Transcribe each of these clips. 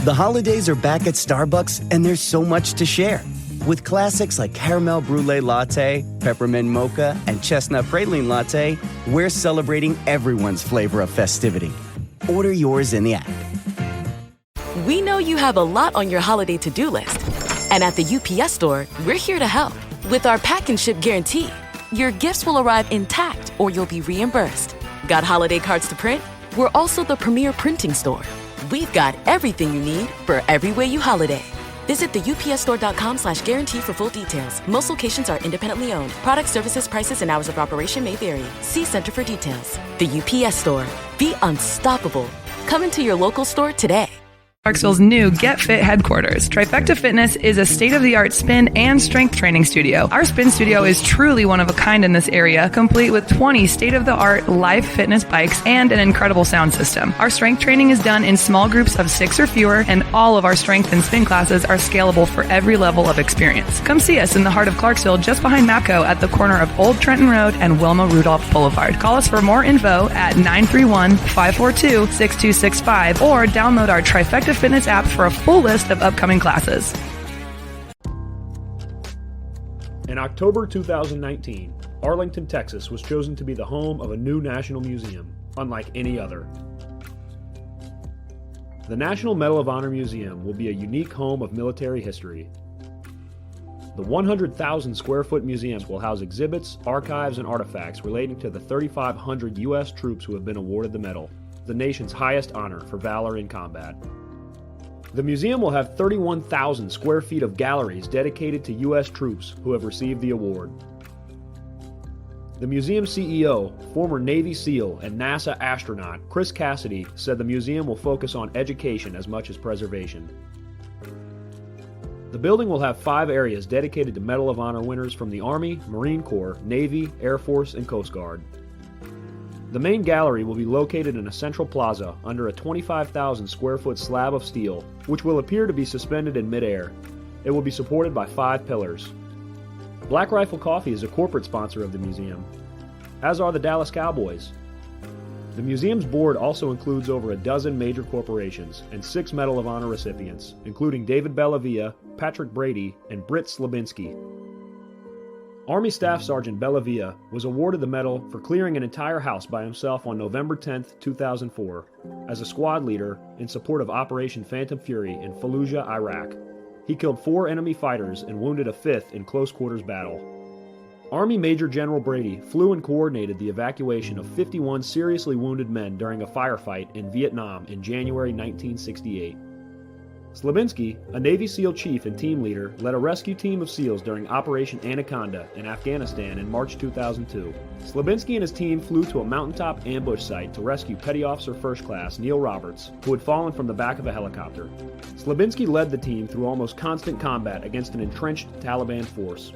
The holidays are back at Starbucks, and there's so much to share. With classics like Caramel Brulee Latte, Peppermint Mocha, and Chestnut Praline Latte, we're celebrating everyone's flavor of festivity. Order yours in the app. We know you have a lot on your holiday to-do list. And at the UPS Store, we're here to help. With our pack and ship guarantee, your gifts will arrive intact or you'll be reimbursed. Got holiday cards to print? We're also the premier printing store. We've got everything you need for every way you holiday. Visit the upsstore.com/guarantee for full details. Most locations are independently owned. Product, services, prices, and hours of operation may vary. See Center for details. The UPS Store. Be unstoppable. Come into your local store today. Clarksville's new Get Fit headquarters. Trifecta Fitness is a state-of-the-art spin and strength training studio. Our spin studio is truly one of a kind in this area, complete with 20 state-of-the-art live fitness bikes and an incredible sound system. Our strength training is done in small groups of 6 or fewer, and all of our strength and spin classes are scalable for every level of experience. Come see us in the heart of Clarksville, just behind MAPCO at the corner of Old Trenton Road and Wilma Rudolph Boulevard. Call us for more info at 931-542-6265 or download our Trifecta Fitness app for a full list of upcoming classes. In October 2019, Arlington, Texas was chosen to be the home of a new national museum, unlike any other. The National Medal of Honor Museum will be a unique home of military history. The 100,000 square foot museum will house exhibits, archives, and artifacts relating to the 3,500 U.S. troops who have been awarded the medal, the nation's highest honor for valor in combat. The museum will have 31,000 square feet of galleries dedicated to U.S. troops who have received the award. The museum CEO, former Navy SEAL and NASA astronaut Chris Cassidy, said the museum will focus on education as much as preservation. The building will have 5 areas dedicated to Medal of Honor winners from the Army, Marine Corps, Navy, Air Force, and Coast Guard. The main gallery will be located in a central plaza under a 25,000 square foot slab of steel, which will appear to be suspended in midair. It will be supported by 5 pillars. Black Rifle Coffee is a corporate sponsor of the museum, as are the Dallas Cowboys. The museum's board also includes over a dozen major corporations and 6 Medal of Honor recipients, including David Bellavia, Patrick Brady, and Britt Slabinski. Army Staff Sergeant Bellavia was awarded the medal for clearing an entire house by himself on November 10, 2004, as a squad leader in support of Operation Phantom Fury in Fallujah, Iraq. He killed 4 enemy fighters and wounded a 5th in close quarters battle. Army Major General Brady flew and coordinated the evacuation of 51 seriously wounded men during a firefight in Vietnam in January 1968. Slabinski, a Navy SEAL chief and team leader, led a rescue team of SEALs during Operation Anaconda in Afghanistan in March 2002. Slabinski and his team flew to a mountaintop ambush site to rescue Petty Officer First Class Neil Roberts, who had fallen from the back of a helicopter. Slabinski led the team through almost constant combat against an entrenched Taliban force.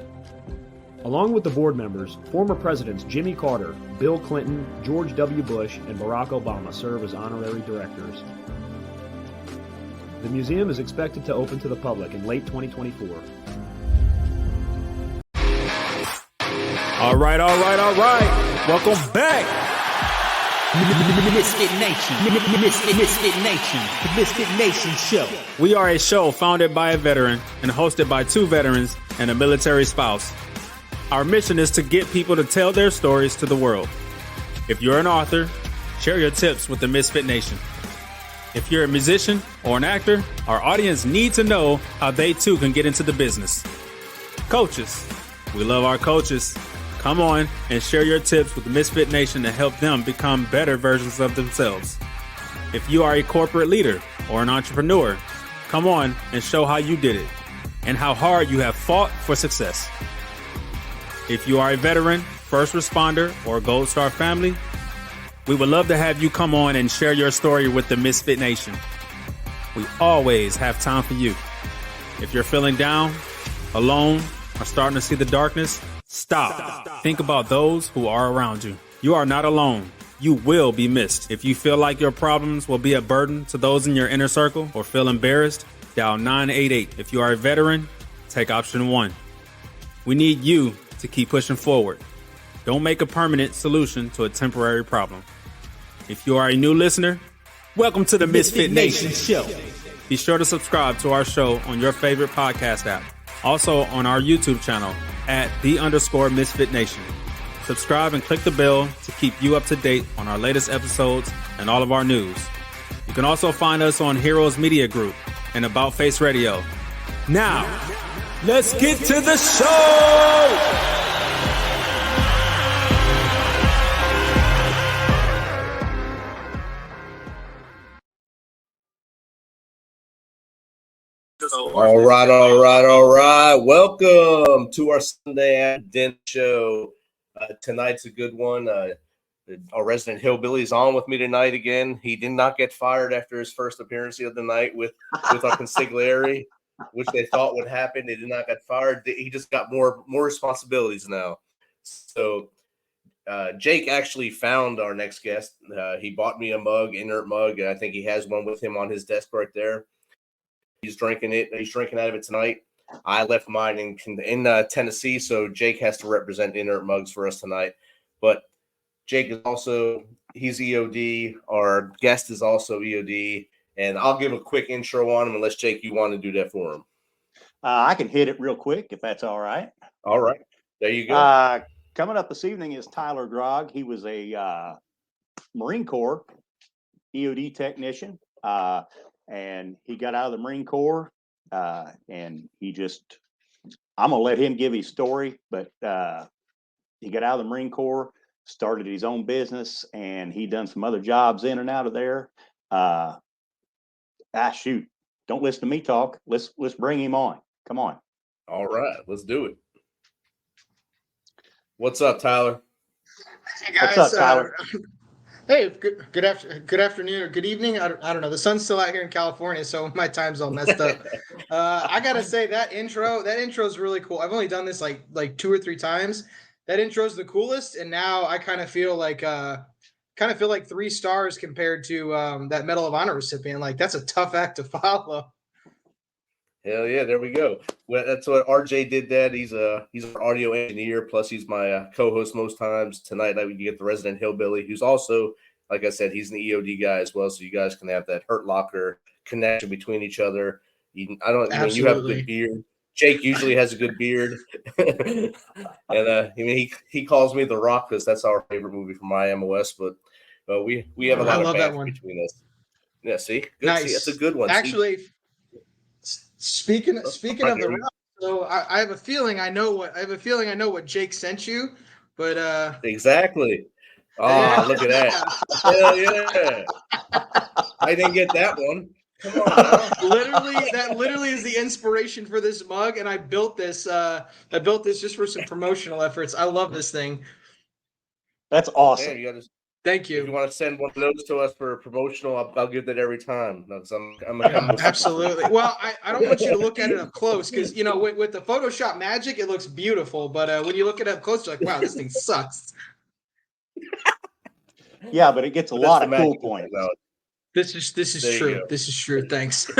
Along with the board members, former presidents Jimmy Carter, Bill Clinton, George W. Bush, and Barack Obama serve as honorary directors. The museum is expected to open to the public in late 2024. All right. Welcome back. MisFitNation. MisFitNation. The MisFitNation Show. We are a show founded by a veteran and hosted by 2 veterans and a military spouse. Our mission is to get people to tell their stories to the world. If you're an author, share your tips with the Misfit Nation. If you're a musician or an actor, our audience needs to know how they too can get into the business. Coaches, we love our coaches. Come on and share your tips with the Misfit Nation to help them become better versions of themselves. If you are a corporate leader or an entrepreneur, come on and show how you did it and how hard you have fought for success. If you are a veteran, first responder, or Gold Star family, we would love to have you come on and share your story with the Misfit Nation. We always have time for you. If you're feeling down, alone, or starting to see the darkness, stop. Think about those who are around you. You are not alone. You will be missed. If you feel like your problems will be a burden to those in your inner circle or feel embarrassed, dial 988. If you are a veteran, take option 1. We need you to keep pushing forward. Don't make a permanent solution to a temporary problem. If you are a new listener, welcome to the MisFit Nation Show. Be sure to subscribe to our show on your favorite podcast app. Also on our YouTube channel at @the_MisFitNation. Subscribe and click the bell to keep you up to date on our latest episodes and all of our news. You can also find us on Heroes Media Group and About Face Radio. Now, let's get to the show! All right. Welcome to our Sunday at dinner show. Tonight's a good one. Our resident hillbilly is on with me tonight again. He did not get fired after his first appearance the other night with our consigliere, which they thought would happen. He did not get fired. He just got more responsibilities now. So Jake actually found our next guest. He bought me a mug, inert mug, and I think he has one with him on his desk right there. He's drinking it. He's drinking out of it tonight. I left mine in Tennessee, so Jake has to represent inert mugs for us tonight. But Jake is also, he's EOD. Our guest is also EOD. And I'll give a quick intro on him unless, Jake, you want to do that for him. I can hit it real quick if that's all right. All right. There you go. Coming up this evening is Tyler Grogg. He was a Marine Corps EOD technician. And he got out of the Marine Corps, and I'm going to let him give his story, but he got out of the Marine Corps, started his own business, and he done some other jobs in and out of there. Shoot. Don't listen to me talk. Let's bring him on. Come on. All right. Let's do it. What's up, Tyler? Hey, guys. What's up, Tyler? Hey, good afternoon or good evening. I don't know. The sun's still out here in California, so my time's all messed up. I gotta say that intro is really cool. I've only done this like 2 or 3 times. That intro is the coolest, and now I kind of feel like 3 stars compared to that Medal of Honor recipient. Like that's a tough act to follow. Hell yeah, there we go. Well, that's what RJ did. That he's an audio engineer, plus he's my co-host most times. Tonight, you get the resident hillbilly, who's also, like I said, he's an EOD guy as well. So you guys can have that Hurt Locker connection between each other. You have a good beard. Jake usually has a good beard, and he calls me The Rock because that's our favorite movie from IMOS. But we have a lot of banter between us. Yeah, see, good. Nice. See, that's a good one. Actually. Speaking of The Rock, so I have a feeling I know what Jake sent you, but exactly. Oh, look at that! Hell yeah! I didn't get that one. Come on. That literally is the inspiration for this mug, and I built this just for some promotional efforts. I love this thing. That's awesome. Hey, Thank you. If you want to send one of those to us for promotional, I'll give that every time. No, Absolutely. Well, I don't want you to look at it up close because, with the Photoshop magic, it looks beautiful. But when you look at it up close, you're like, wow, this thing sucks. Yeah, but it gets a lot of cool points. This is true. This is true. Thanks.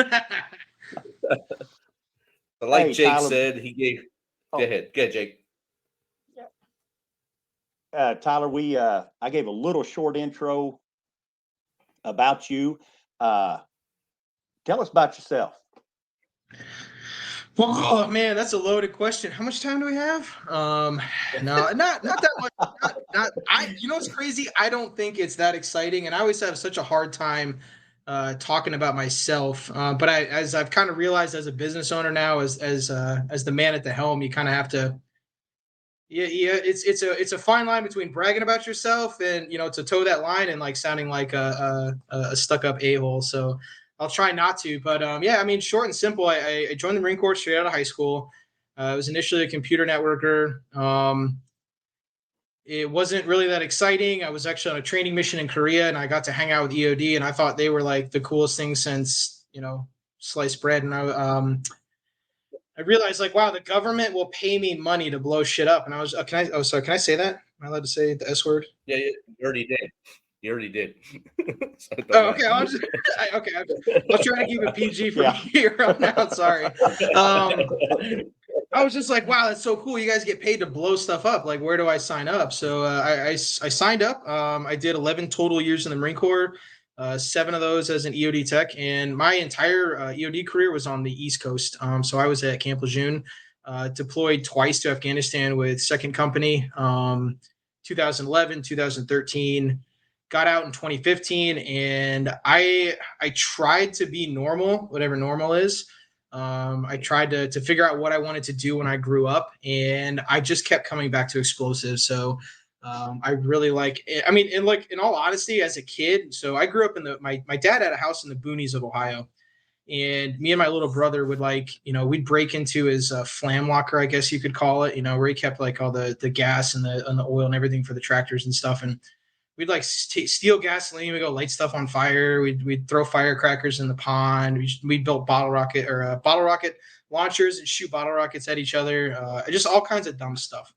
Like Jake Tyler, said, he gave. Go ahead, Jake. Tyler, I gave a little short intro about you. Tell us about yourself. Oh man, that's a loaded question. How much time do we have? No, not that much. What's crazy? I don't think it's that exciting, and I always have such a hard time talking about myself. But as I've kind of realized as a business owner now, as the man at the helm, you kind of have to. Yeah, it's a fine line between bragging about yourself and to toe that line and like sounding like a stuck up a-hole. So I'll try not to. But short and simple. I joined the Marine Corps straight out of high school. I was initially a computer networker. It wasn't really that exciting. I was actually on a training mission in Korea, and I got to hang out with EOD, and I thought they were like the coolest thing since sliced bread. And I realized, like, wow, the government will pay me money to blow shit up. And I was, can I say that? Am I allowed to say the S word? Yeah, you already did. So okay. I'll try to keep it PG from here on out. Sorry. I was just like, wow, that's so cool. You guys get paid to blow stuff up. Like, where do I sign up? So I signed up. I did 11 total years in the Marine Corps. 7 of those as an EOD tech. And my entire EOD career was on the East Coast. So I was at Camp Lejeune, deployed twice to Afghanistan with 2nd Company, 2011, 2013. Got out in 2015, and I tried to be normal, whatever normal is. I tried to figure out what I wanted to do when I grew up, and I just kept coming back to explosives. So I really like, I mean, in all honesty, as a kid, so I grew up my dad had a house in the boonies of Ohio, and me and my little brother would we'd break into his flam locker, I guess you could call it, where he kept like all the gas and the oil and everything for the tractors and stuff. And we'd like steal gasoline. We'd go light stuff on fire. We'd throw firecrackers in the pond. We built bottle rocket launchers and shoot bottle rockets at each other. Just all kinds of dumb stuff.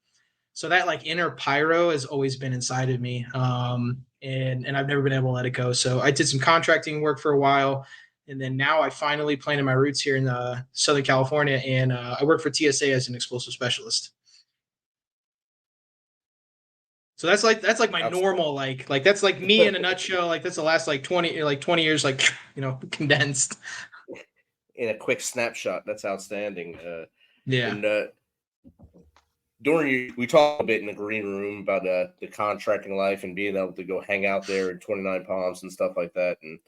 So that like inner pyro has always been inside of me. And I've never been able to let it go. So I did some contracting work for a while. And then now I finally planted my roots here in Southern California. And I work for TSA as an explosive specialist. So that's like my normal, like that's like me in a nutshell. Like that's the last 20 years, condensed. In a quick snapshot. That's outstanding. Yeah. And we talked a bit in the green room about the contracting life and being able to go hang out there in 29 Palms and stuff like that. And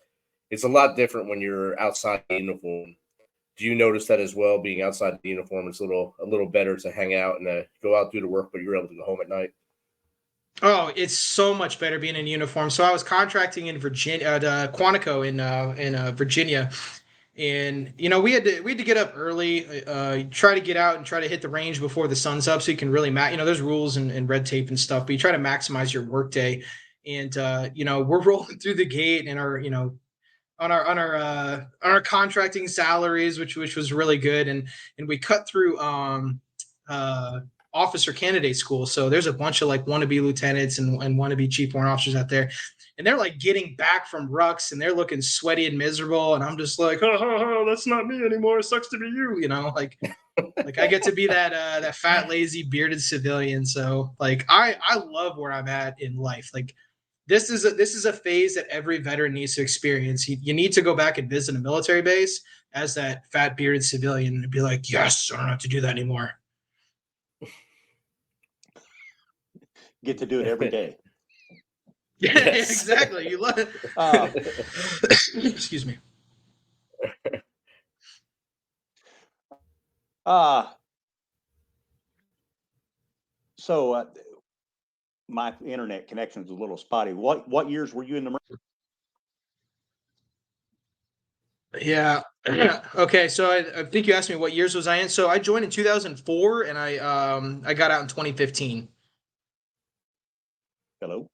it's a lot different when you're outside the uniform. Do you notice that as well? Being outside the uniform, it's a little better to hang out and go out, do the work, but you're able to go home at night. Oh, it's so much better being in uniform. So I was contracting in Virginia, at Quantico in Virginia, and we had to get up early, try to get out and try to hit the range before the sun's up, so you can really there's rules and red tape and stuff, but you try to maximize your workday. And we're rolling through the gate and on our contracting salaries, which was really good, and we cut through officer candidate school. So there's a bunch of like wannabe lieutenants and wannabe chief warrant officers out there. And they're like getting back from rucks and they're looking sweaty and miserable. And I'm just like, oh, that's not me anymore. It sucks to be you, like I get to be that fat, lazy, bearded civilian. So like, I love where I'm at in life. Like this is a phase that every veteran needs to experience. You need to go back and visit a military base as that fat, bearded civilian and be like, yes, I don't have to do that anymore. Get to do it every day. Yeah, yes. Exactly. You love it. Excuse me. So my internet connection is a little spotty. What years were you in the Marine? Yeah. Okay. So I think you asked me what years was I in. So I joined in 2004 and I got out in 2015. Hello.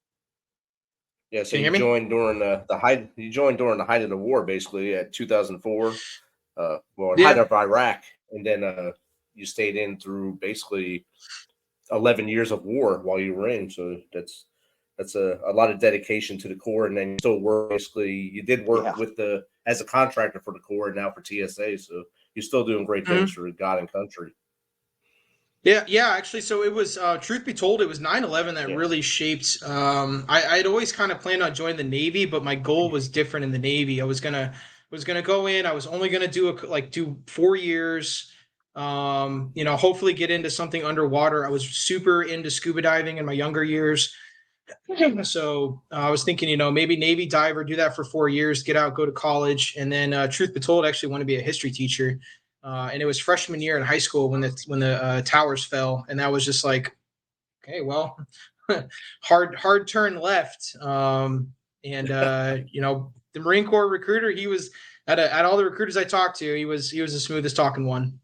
Yeah, so you joined during the height. You joined during the height of the war, basically at 2004. Height of Iraq, and then you stayed in through basically 11 years of war while you were in. So that's a lot of dedication to the Corps, and then you still work. Basically, you did work with as a contractor for the Corps, and now for TSA. So you're still doing great things for God and country. Yeah, actually, so it was, truth be told, it was 9/11 that really shaped, I'd always kind of planned on joining the Navy, but my goal was different in the Navy. I was gonna go in, I was only gonna do 4 years, hopefully get into something underwater. I was super into scuba diving in my younger years. So I was thinking, maybe Navy diver, do that for 4 years, get out, go to college. And then truth be told, I actually want to be a history teacher. And it was freshman year in high school when the towers fell, and that was just like, okay, well, hard turn left. The Marine Corps recruiter, he was at all the recruiters I talked to, he was the smoothest talking one.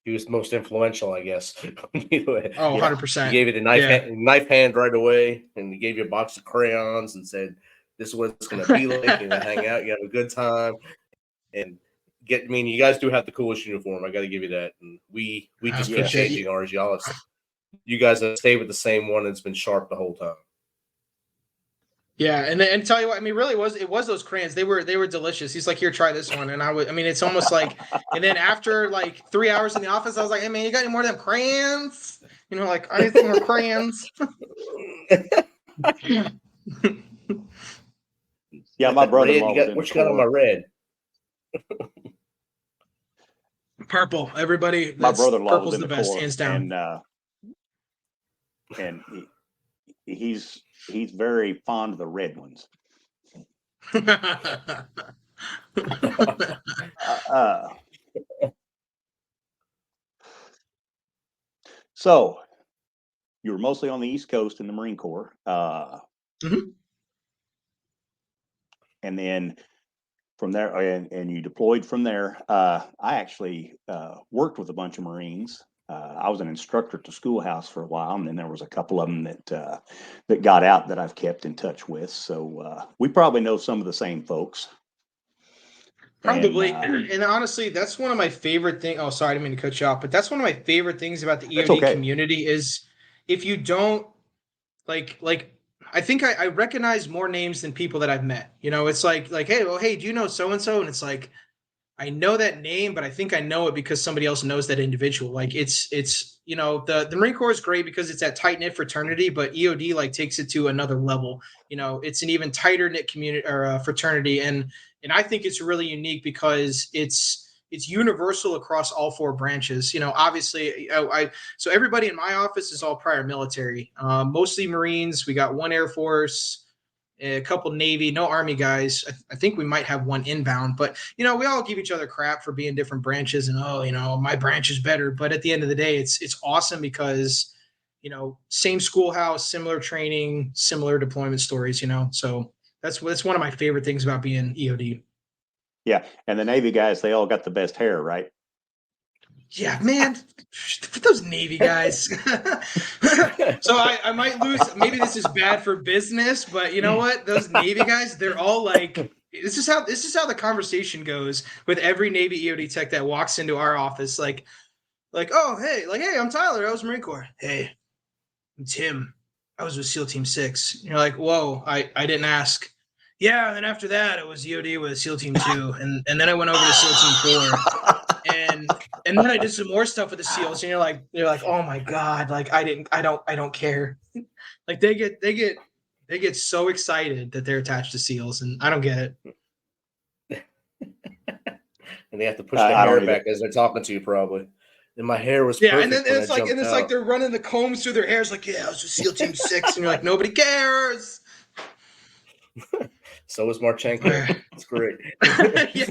He was most influential, I guess. 100%. He gave it a knife hand right away, and he gave you a box of crayons and said, "This is what it's going to be like. You're going to hang out, you have a good time, and." You guys do have the coolest uniform. I got to give you that. And we just keep changing ours. You guys have stayed with the same one. And it's been sharp the whole time. Yeah, and tell you what, really it was those crayons. They were delicious. He's like, here, try this one. And it's almost like, and then after 3 hours in the office, I was like, hey man, you got any more of them crayons? I need some more crayons. Yeah, Got my that red. brother-in-law was in What the you got on my Corps. red? Purple. Everybody, My that's brother-in-law was purple's in the the best, Corps, hands down. and he's very fond of the red ones. So you were mostly on the East Coast in the Marine Corps, Mhm. and then from there, and you deployed from there. I actually worked with a bunch of Marines. I was an instructor at the schoolhouse for a while, and then there was a couple of them that got out that I've kept in touch with. So we probably know some of the same folks. Probably. And honestly, that's one of my favorite things. Oh, sorry, I didn't mean to cut you off, but that's one of my favorite things about the EOD community is if you don't like I think I recognize more names than people that I've met. You know, it's like, hey, well, hey, do you know so and so? And it's like, I know that name, but I think I know it because somebody else knows that individual. Like it's you know, the Marine Corps is great because it's that tight knit fraternity, but EOD like takes it to another level. You know, it's an even tighter knit community or fraternity, and I think it's really unique because it's universal across all four branches. You know, obviously, so everybody in my office is all prior military, mostly Marines. We got one Air Force, a couple Navy, no Army guys. I think we might have one inbound, but you know, we all give each other crap for being different branches and, oh, you know, my branch is better. But at the end of the day, it's awesome because, you know, same schoolhouse, similar training, similar deployment stories, you know. So that's one of my favorite things about being EOD. Yeah, and the Navy guys, they all got the best hair, right? Yeah, man, for those Navy guys. So I might lose. Maybe this is bad for business, but you know what? Those Navy guys, they're all like, this is how the conversation goes with every Navy EOD tech that walks into our office. Like, oh, hey, I'm Tyler. I was Marine Corps. Hey, I'm Tim. I was with SEAL Team 6. And you're like, whoa, I didn't ask. Yeah, and then after that, it was EOD with SEAL Team 2, and then I went over to SEAL Team 4. And then I did some more stuff with the SEALs, and you're like, oh my god, like I don't care. Like they get so excited that they're attached to SEALs, and I don't get it. And they have to push their hair back as they're talking to you, probably. And my hair was perfect. And then it's like they're running the combs through their hair. It's like, yeah, I was with SEAL Team 6, and you're like, nobody cares. So is Marchenko. It's great. Yeah,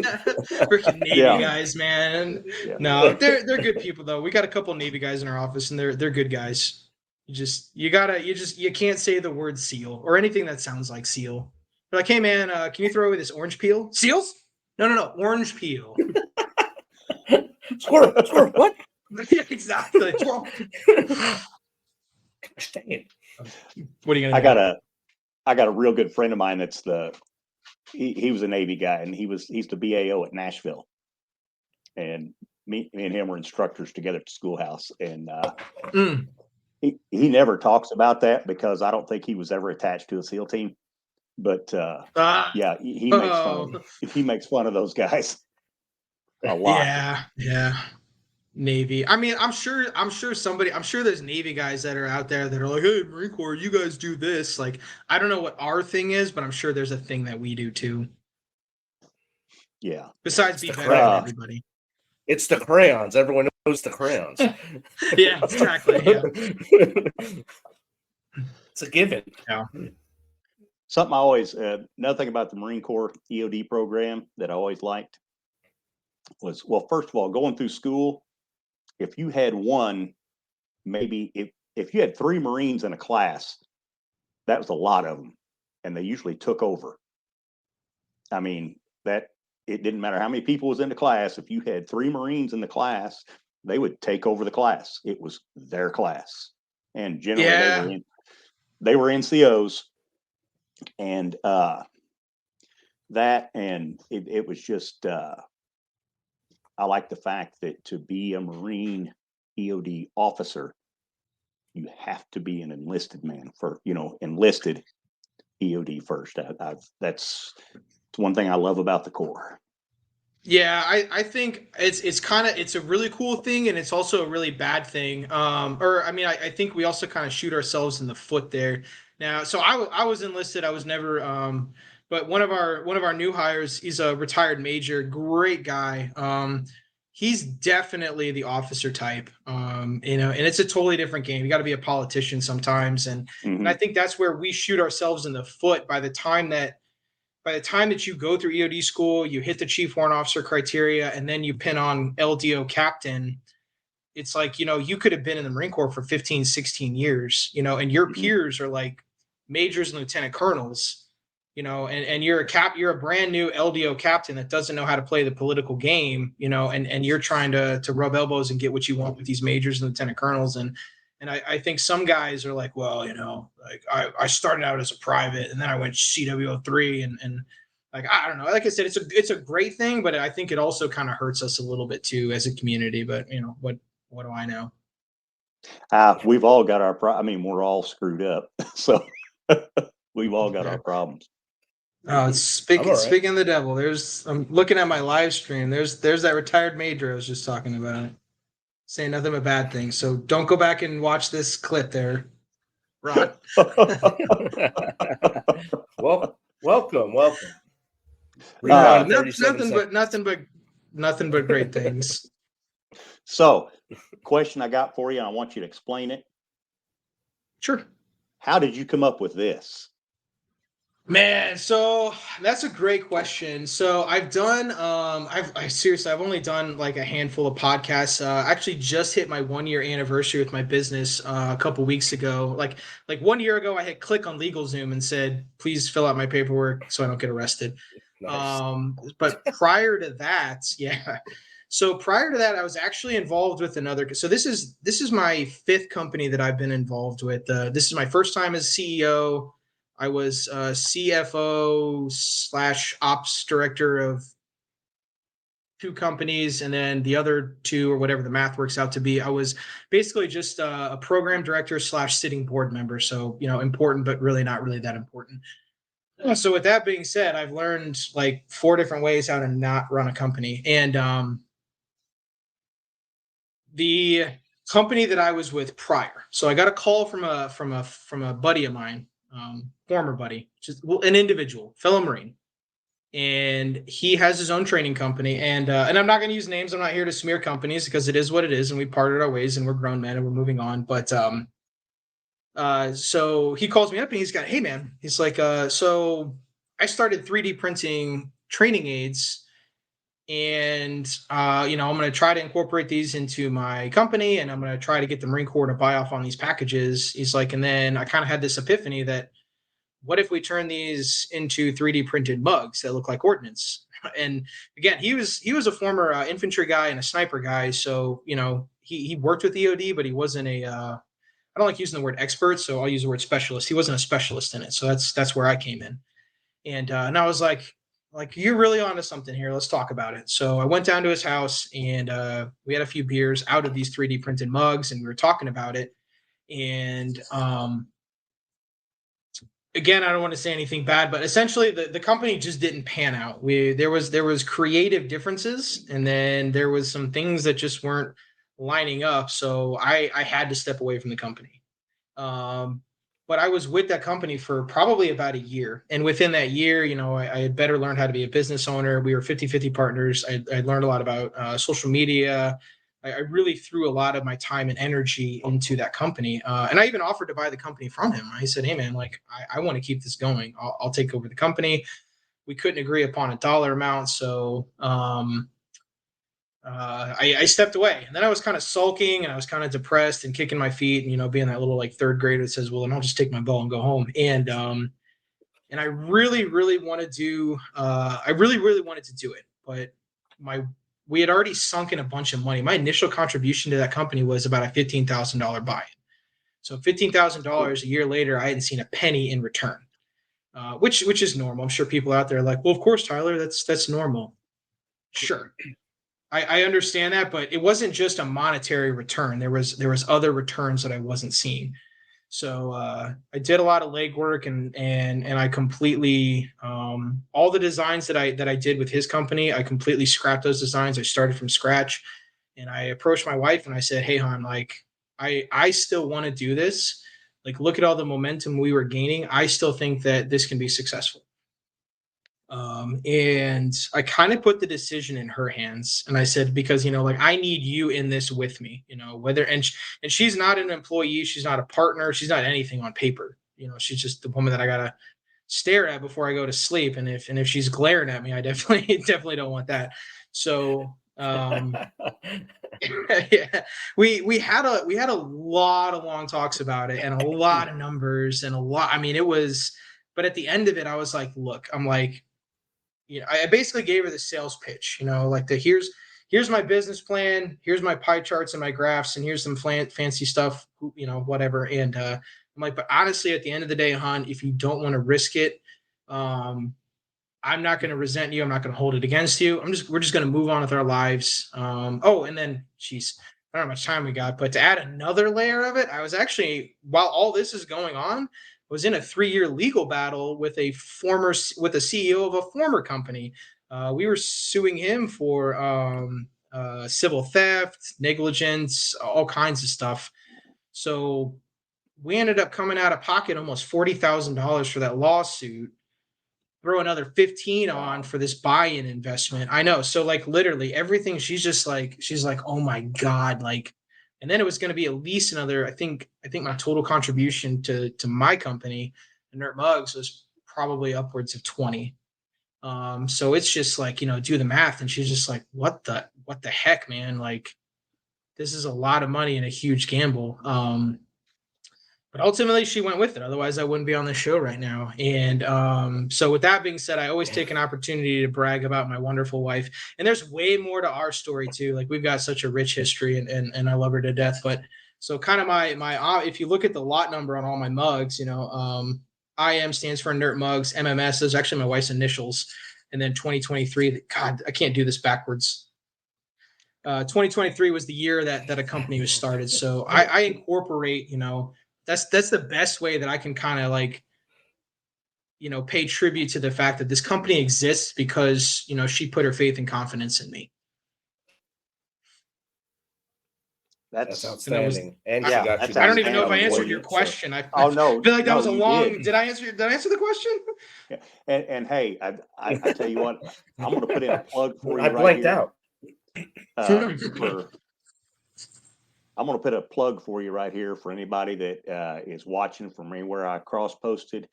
freaking Navy guys, man. Yeah. No, they're good people though. We got a couple of Navy guys in our office, and they're good guys. You can't say the word SEAL or anything that sounds like SEAL. They're like, hey man, can you throw away this orange peel? SEALs? No, orange peel. Squirrel, what? Yeah, exactly. Squirrel. Gosh dang it. What are you gonna do? I got a real good friend of mine that's he was a Navy guy, and he's the BAO at Nashville. And me and him were instructors together at the schoolhouse. And he never talks about that because I don't think he was ever attached to a SEAL team. But yeah, he makes fun of those guys a lot. Yeah. Navy. I mean, I'm sure there's Navy guys that are out there that are like, hey, Marine Corps, you guys do this. Like, I don't know what our thing is, but I'm sure there's a thing that we do too. Yeah. Besides be better than everybody. It's the crayons. Everyone knows the crayons. Yeah, exactly. Yeah. It's a given. Yeah. Something I always, another thing about the Marine Corps EOD program that I always liked was, well, first of all, going through school, if you had maybe if you had 3 Marines in a class, that was a lot of them, and they usually took over. I mean, that it didn't matter how many people was in the class. If you had 3 Marines in the class, they would take over the class. It was their class, and generally they were NCOs, and it was just. I like the fact that to be a Marine EOD officer, you have to be an enlisted man enlisted EOD first. That's one thing I love about the Corps. Yeah, I think it's a really cool thing, and it's also a really bad thing. I think we also kind of shoot ourselves in the foot there. Now, so I was enlisted. I was never But one of our new hires, he's a retired major, great guy. He's definitely the officer type, and it's a totally different game. You got to be a politician sometimes, and I think that's where we shoot ourselves in the foot by the time that you go through EOD school, you hit the chief warrant officer criteria, and then you pin on LDO captain. It's like, you could have been in the Marine Corps for 15, 16 years, and your peers are like majors and lieutenant colonels. And you're a brand new LDO captain that doesn't know how to play the political game, and you're trying to rub elbows and get what you want with these majors and lieutenant colonels. And I think some guys are like, well, like I started out as a private and then I went CW03 and like, I don't know. Like I said, it's a great thing, but I think it also kind of hurts us a little bit too as a community. But what do I know? We've all got our we're all screwed up. So we've all got our problems. Oh, speaking of the devil, I'm looking at my live stream. There's that retired major I was just talking about, saying nothing but bad things. So don't go back and watch this clip there, Ron. Well, welcome. Nothing but great things. So, question I got for you, and I want you to explain it. Sure. How did you come up with this? Man, so that's a great question. So I've done, I've only done like a handful of podcasts. Actually just hit my 1-year anniversary with my business a couple weeks ago. Like 1 year ago, I hit click on LegalZoom and said, please fill out my paperwork so I don't get arrested. Nice. But prior to that, I was actually involved with another. So this is my 5th company that I've been involved with. This is my first time as CEO. I was CFO / ops director of 2 companies, and then the other 2, or whatever the math works out to be, I was basically just a program director / sitting board member. So, important, but really not really that important. So with that being said, I've learned like 4 different ways how to not run a company. And the company that I was with prior, so I got a call from a buddy of mine, former buddy, just an individual, fellow Marine, and he has his own training company. And I'm not going to use names. I'm not here to smear companies because it is what it is, and we parted our ways, and we're grown men, and we're moving on. But so he calls me up, and hey man, he's like, so I started 3D printing training aids, and I'm going to try to incorporate these into my company, and I'm going to try to get the Marine Corps to buy off on these packages. He's like, and then I kind of had this epiphany that what if we turn these into 3D printed mugs that look like ordnance? And again, he was a former infantry guy and a sniper guy. So, he worked with EOD, but he wasn't I don't like using the word expert, so I'll use the word specialist. He wasn't a specialist in it. So that's where I came in. And I was like, you're really onto something here. Let's talk about it. So I went down to his house, and we had a few beers out of these 3D printed mugs, and we were talking about it. And again, I don't want to say anything bad, but essentially the company just didn't pan out. There was creative differences, and then there was some things that just weren't lining up. So I had to step away from the company. But I was with that company for probably about a year. And within that year, I had better learned how to be a business owner. We were 50-50 partners. I learned a lot about social media. I really threw a lot of my time and energy into that company. And I even offered to buy the company from him. I said, hey man, like I want to keep this going. I'll take over the company. We couldn't agree upon a dollar amount. So I stepped away, and then I was kind of sulking, and I was kind of depressed and kicking my feet, and being that little like 3rd grader that says, well, then I'll just take my ball and go home. And I really wanted to do it, but we had already sunk in a bunch of money. My initial contribution to that company was about a $15,000 buy-in. So $15,000 a year later, I hadn't seen a penny in return, which is normal. I'm sure people out there are like, well, of course, Tyler, that's normal. Sure. I understand that, but it wasn't just a monetary return. There was other returns that I wasn't seeing. So I did a lot of legwork, and I completely all the designs that I did with his company, I completely scrapped those designs. I started from scratch, and I approached my wife and I said, hey hon, like I still want to do this. Like, look at all the momentum we were gaining. I still think that this can be successful. And I kind of put the decision in her hands, and I said, because, like, I need you in this with me, and she's not an employee, she's not a partner, she's not anything on paper. She's just the woman that I gotta stare at before I go to sleep. And if she's glaring at me, I definitely don't want that. So, yeah, we had a lot of long talks about it, and a lot of numbers, and it was, but at the end of it, I was like, look, I'm like, I basically gave her the sales pitch, like here's my business plan, here's my pie charts and my graphs, and here's some fancy stuff, whatever. And I'm like, but honestly, at the end of the day, hon, if you don't want to risk it, I'm not going to resent you. I'm not going to hold it against you. We're just going to move on with our lives. And then I don't know how much time we got, but to add another layer of it, I was actually, while all this is going on, was in a 3-year legal battle with a CEO of a former company. We were suing him for civil theft, negligence, all kinds of stuff. So we ended up coming out of pocket almost $40,000 for that lawsuit. Throw another 15 on for this buy-in investment. I know. So like literally everything, she's like, oh my God, like. And then it was going to be at least another, I think my total contribution to my company, Inert Mugs, was probably upwards of 20. So it's just like, do the math. And she's just like, what the heck, man? Like, this is a lot of money and a huge gamble. But ultimately she went with it. Otherwise I wouldn't be on the show right now. And so with that being said, I always take an opportunity to brag about my wonderful wife. And there's way more to our story too. Like, we've got such a rich history, and I love her to death. But so kind of my if you look at the lot number on all my mugs, IM stands for Inert Mugs. MMS is actually my wife's initials. And then 2023, God, I can't do this backwards. 2023 was the year that a company was started. So I incorporate, that's the best way that I can kind of like, pay tribute to the fact that this company exists because, she put her faith and confidence in me. That's outstanding. I don't even know if I answered your question. I feel like that was a long. Did I answer the question? Yeah. And hey, I tell you what, I'm going to put in a plug for you. I blanked out. I'm going to put a plug for you right here for anybody that is watching from anywhere I cross-posted,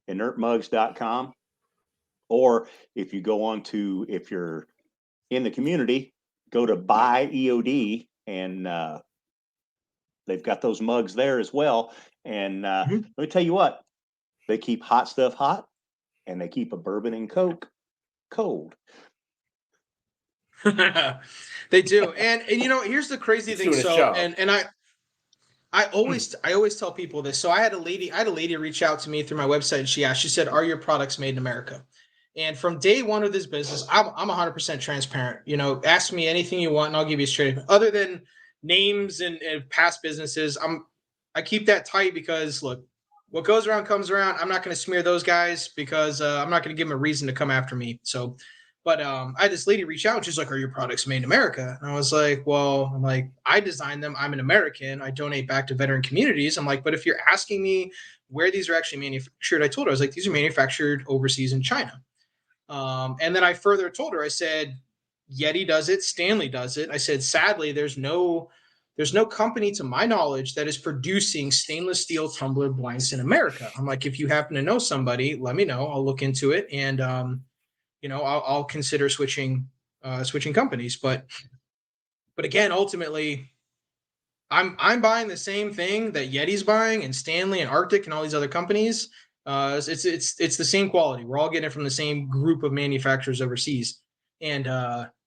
inertmugs.com. Or if you go on to, if you're in the community, go to Buy EOD, and they've got those mugs there as well. And let me tell you what, they keep hot stuff hot, and they keep a bourbon and Coke cold. They do. And here's the crazy thing. So, and I always tell people this. So I had a lady reach out to me through my website, and she said, are your products made in America? And from day one of this business, I'm 100% transparent. Ask me anything you want and I'll give you straight. Other than names and past businesses, I keep that tight because look, what goes around comes around. I'm not going to smear those guys because I'm not going to give them a reason to come after me. So, but I had this lady reach out and she's like, are your products made in America? And I was like, well, I designed them. I'm an American. I donate back to veteran communities. I'm like, but if you're asking me where these are actually manufactured, I told her, I was like, these are manufactured overseas in China. And then I further told her, I said, Yeti does it, Stanley does it. I said, sadly, there's no company to my knowledge that is producing stainless steel tumbler blanks in America. I'm like, if you happen to know somebody, let me know. I'll look into it. And, I'll consider switching companies. But again, ultimately, I'm buying the same thing that Yeti's buying, and Stanley and Arctic and all these other companies. It's the same quality. We're all getting it from the same group of manufacturers overseas. And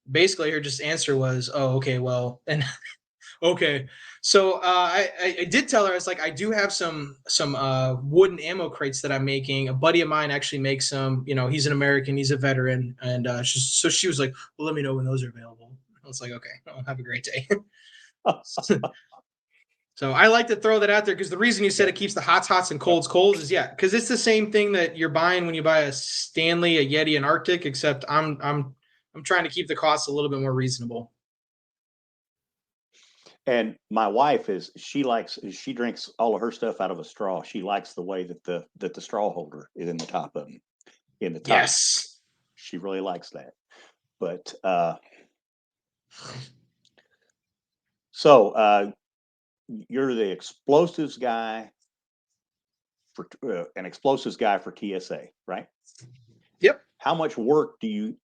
basically her just answer was, oh, okay, well, and okay. So I did tell her, I was like, I do have some wooden ammo crates that I'm making. A buddy of mine actually makes some. He's an American, he's a veteran, and so she was like, well, let me know when those are available. I was like, okay, well, have a great day. So I like to throw that out there because the reason you said it keeps the hots and colds is because it's the same thing that you're buying when you buy a Stanley, a Yeti, an Arctic, except I'm trying to keep the costs a little bit more reasonable. And my wife she drinks all of her stuff out of a straw. She likes the way that the straw holder is in the top of them. in the top. Yes. She really likes that. But so you're the explosives guy for an explosives guy for TSA, right? Yep. How much work do you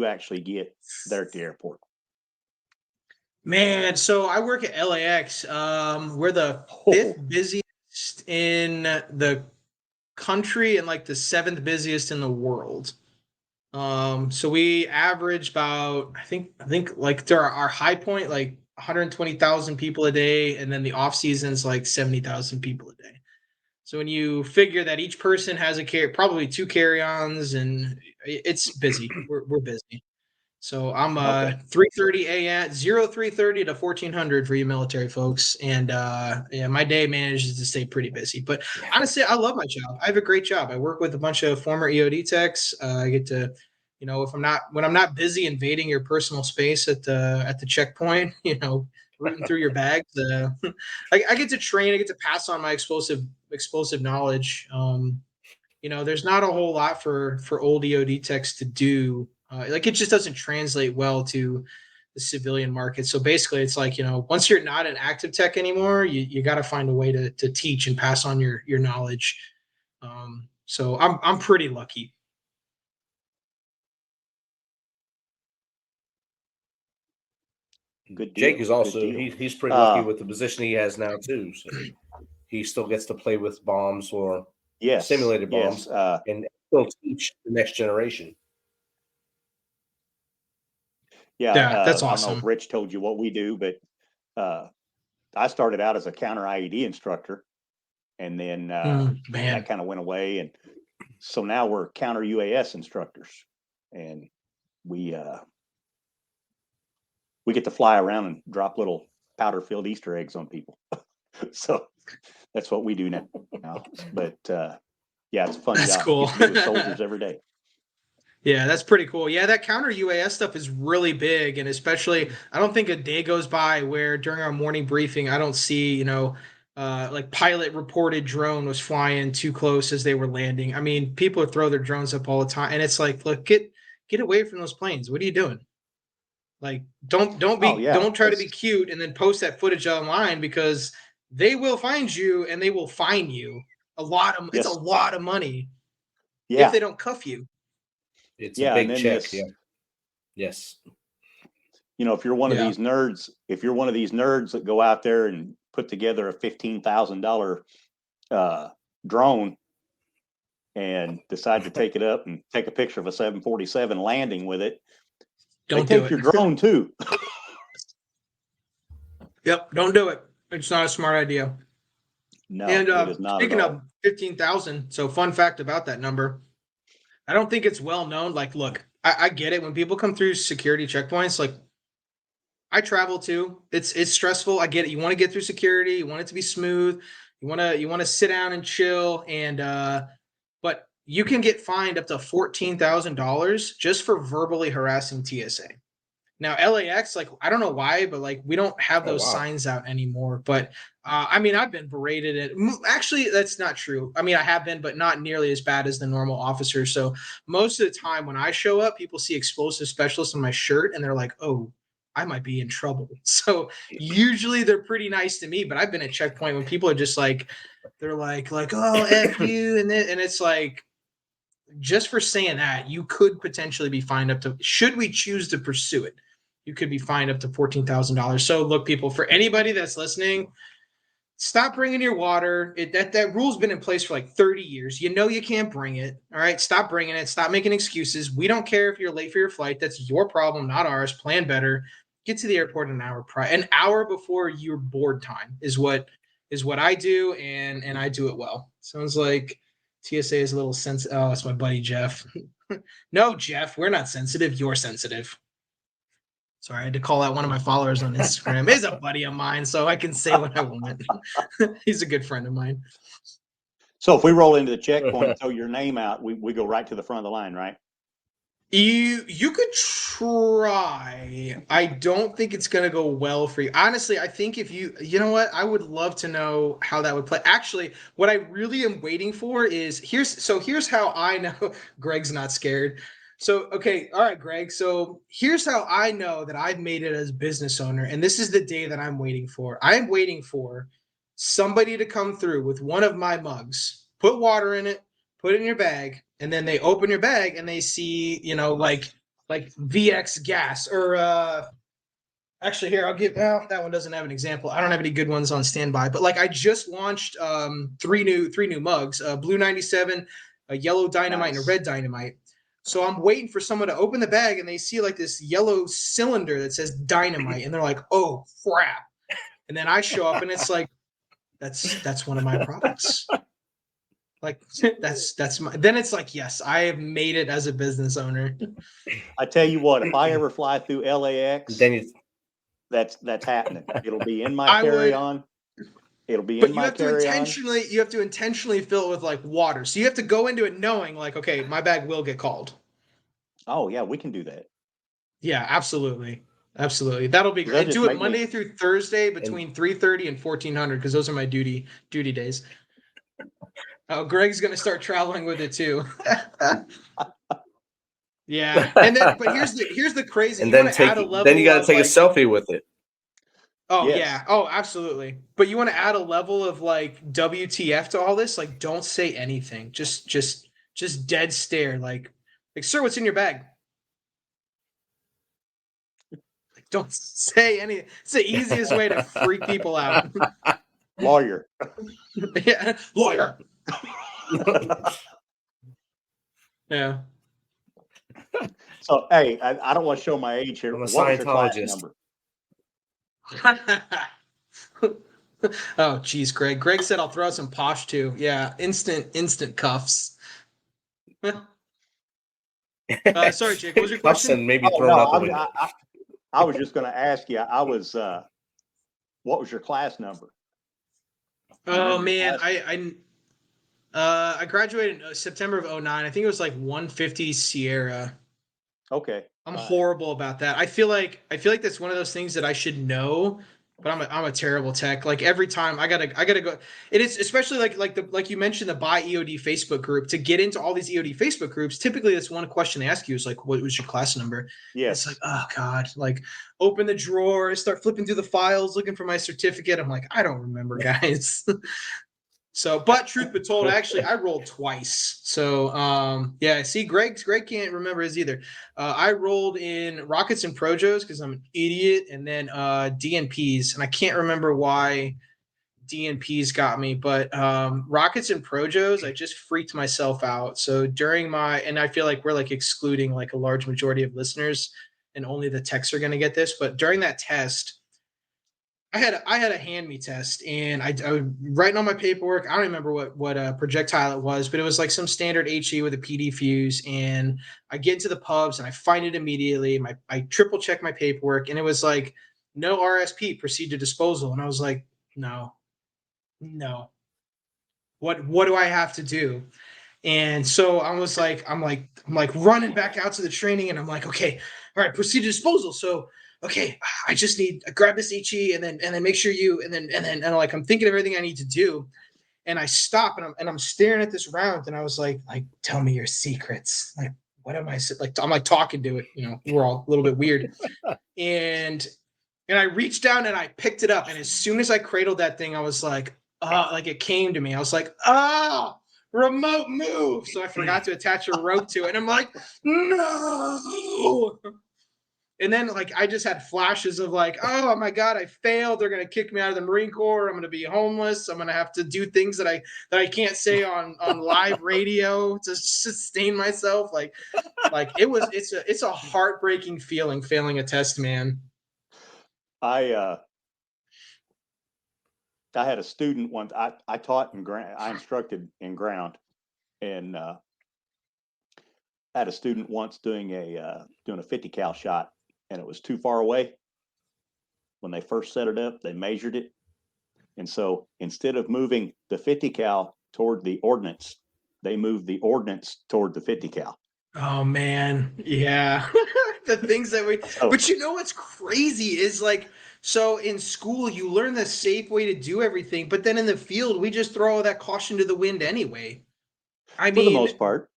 actually get there at the airport? Man, so I work at LAX. We're the fifth busiest in the country and like the seventh busiest in the world. So we average about, I think like there our high point, like 120,000 people a day, and then the off season's like 70,000 people a day. So when you figure that each person has probably 2 carry-ons, and it's busy, we're busy. So I'm 3:30 a.m. 03:30 to 1400 for you military folks, and yeah, my day manages to stay pretty busy. But honestly, I love my job. I have a great job. I work with a bunch of former EOD techs. I get to, when I'm not busy invading your personal space at the checkpoint, rooting through your bags, I get to train. I get to pass on my explosive knowledge. There's not a whole lot for old EOD techs to do. Like it just doesn't translate well to the civilian market. So basically it's like, once you're not an active tech anymore, you got to find a way to teach and pass on your knowledge. So I'm pretty lucky. Good deal. Jake is also he's pretty lucky with the position he has now too. So he still gets to play with bombs or simulated bombs and still teach the next generation. Yeah, that's awesome. I don't know if awesome. Rich told you what we do, but I started out as a counter IED instructor, and then that kind of went away, and so now we're counter UAS instructors, and we get to fly around and drop little powder-filled Easter eggs on people. So that's what we do now. But yeah, it's a fun That's job. cool. Get to be with soldiers every day. Yeah, that's pretty cool. Yeah, that counter UAS stuff is really big, and especially I don't think a day goes by where during our morning briefing I don't see, like pilot reported drone was flying too close as they were landing. I mean, people throw their drones up all the time, and it's like, look, get away from those planes. What are you doing? Like, don't try to be cute and then post that footage online, because they will find you and they will fine you it's a lot of money if they don't cuff you. It's a big check. Yes. If you're one of these nerds, that go out there and put together a $15,000 drone and decide to take it up and take a picture of a 747 landing with it, don't take your drone too. Yep, don't do it. It's not a smart idea. No, and it is not speaking at all. of 15,000, so fun fact about that number, I don't think it's well known. Like, look, I get it when people come through security checkpoints. Like, I travel too. It's stressful. I get it. You want to get through security. You want it to be smooth. You want to sit down and chill. And but you can get fined up to $14,000 just for verbally harassing TSA. Now, LAX, like, I don't know why, but like we don't have those signs out anymore. But I mean, I've been berated. Actually, that's not true. I mean, I have been, but not nearly as bad as the normal officer. So most of the time when I show up, people see explosive specialist on my shirt and they're like, oh, I might be in trouble. So usually they're pretty nice to me, but I've been at checkpoint when people are just like, they're like, oh, F you. And it's like, just for saying that, you could potentially be fined up to, should we choose to pursue it, you could be fined up to $14,000. So look, people, for anybody that's listening, stop bringing your water. That rule's been in place for like 30 years. You can't bring it. All right. Stop bringing it. Stop making excuses. We don't care if you're late for your flight. That's your problem, not ours. Plan better. Get to the airport an hour before your board time is what I do. And I do it well. Sounds like TSA is a little sensitive. Oh, it's my buddy, Jeff. No, Jeff, we're not sensitive. You're sensitive. Sorry, I had to call out one of my followers on Instagram. He's a buddy of mine, so I can say what I want. He's a good friend of mine. So if we roll into the checkpoint and throw your name out, we go right to the front of the line, right? You could try. I don't think it's gonna go well for you. Honestly, I think if you know what, I would love to know how that would play. Actually, what I really am waiting for is here's how I know Greg's not scared. So okay, all right, Greg. So here's how I know that I've made it as business owner, and this is the day that I'm waiting for. I'm waiting for somebody to come through with one of my mugs, put water in it, put it in your bag, and then they open your bag and they see, like VX gas or actually here I'll give that one doesn't have an example. I don't have any good ones on standby, but like I just launched three new mugs, blue 97, a yellow dynamite, and a red dynamite. So I'm waiting for someone to open the bag and they see like this yellow cylinder that says dynamite and they're like, "Oh crap." And then I show up and it's like that's one of my products. Like that's my, then it's like, yes, I have made it as a business owner. I tell you what, if I ever fly through LAX, Then that's happening. It'll be in my carry-on. It'll be in my carry-on. You have to intentionally fill it with like water. So you have to go into it knowing like, okay, my bag will get called. Oh yeah, we can do that. Yeah, absolutely. Absolutely. That'll be great. Do it Monday through Thursday between 3:30 and 1400 because those are my duty days. Oh, Greg's gonna start traveling with it too. Yeah, and then but here's the crazy. And you then add a level then you got to take like, a selfie with it. Oh Yes. yeah. Oh, absolutely. But you want to add a level of like WTF to all this? Like, don't say anything. Just dead stare. Like, sir, what's in your bag? Like, don't say anything. It's the easiest way to freak people out. Lawyer. Yeah, lawyer. Yeah. So hey, I don't want to show my age here. I'm a What was your class Scientologist. number? Oh, geez, Greg. Greg said I'll throw out some posh too. Yeah, instant cuffs. Sorry, Jake. What was your question? And maybe thrown out the I, window. I was just going to ask you. What was your class number? Oh man, I graduated in September of 2009. I think it was like 150 Sierra. Okay. I'm horrible about that. I feel like that's one of those things that I should know, but I'm a terrible tech. Like every time I gotta go. It is especially like you mentioned the Buy EOD Facebook group. To get into all these EOD Facebook groups, typically that's one question they ask you is like, what was your class number? Yeah. It's like, oh god, like open the drawer, start flipping through the files, looking for my certificate. I'm like, I don't remember, guys. So, but truth be told, actually, I rolled twice. So, yeah, see, Greg can't remember his either. I rolled in Rockets and Projos because I'm an idiot, and then DNPs, and I can't remember why DNPs got me, but Rockets and Projos, I just freaked myself out. So during and I feel like we're like excluding like a large majority of listeners, and only the techs are going to get this. But during that test, I had a hand me test, and I was writing on my paperwork. I don't remember what projectile it was, but it was like some standard HE with a PD fuse. And I get into the pubs and I find it immediately. I triple check my paperwork, and it was like no RSP, proceed to disposal. And I was like, no. What do I have to do? And so I'm like running back out to the training, and I'm like, okay, all right, proceed to disposal. So okay, I just need grab this HE and then make sure and like I'm thinking of everything I need to do, and I stop and I'm staring at this round, and I was like tell me your secrets. Like what am I like? I'm like talking to it, we're all a little bit weird, and I reached down and I picked it up, and as soon as I cradled that thing, I was like it came to me. I was like, remote move. So I forgot to attach a rope to it, and I'm like, no. And then like I just had flashes of like, oh my god, I failed. They're gonna kick me out of the Marine Corps. I'm gonna be homeless. I'm gonna have to do things that I can't say on live radio to sustain myself. Like it's a heartbreaking feeling failing a test, man. I had a student once. I taught in ground. I instructed in ground, and I had a student once doing a 50 cal shot. And it was too far away. When they first set it up, they measured it. And so instead of moving the 50 cal toward the ordnance, they moved the ordnance toward the 50 cal. Oh man, yeah. The things that but you know what's crazy is like, so in school you learn the safe way to do everything, but then in the field we just throw all that caution to the wind anyway. I For the mean, most part.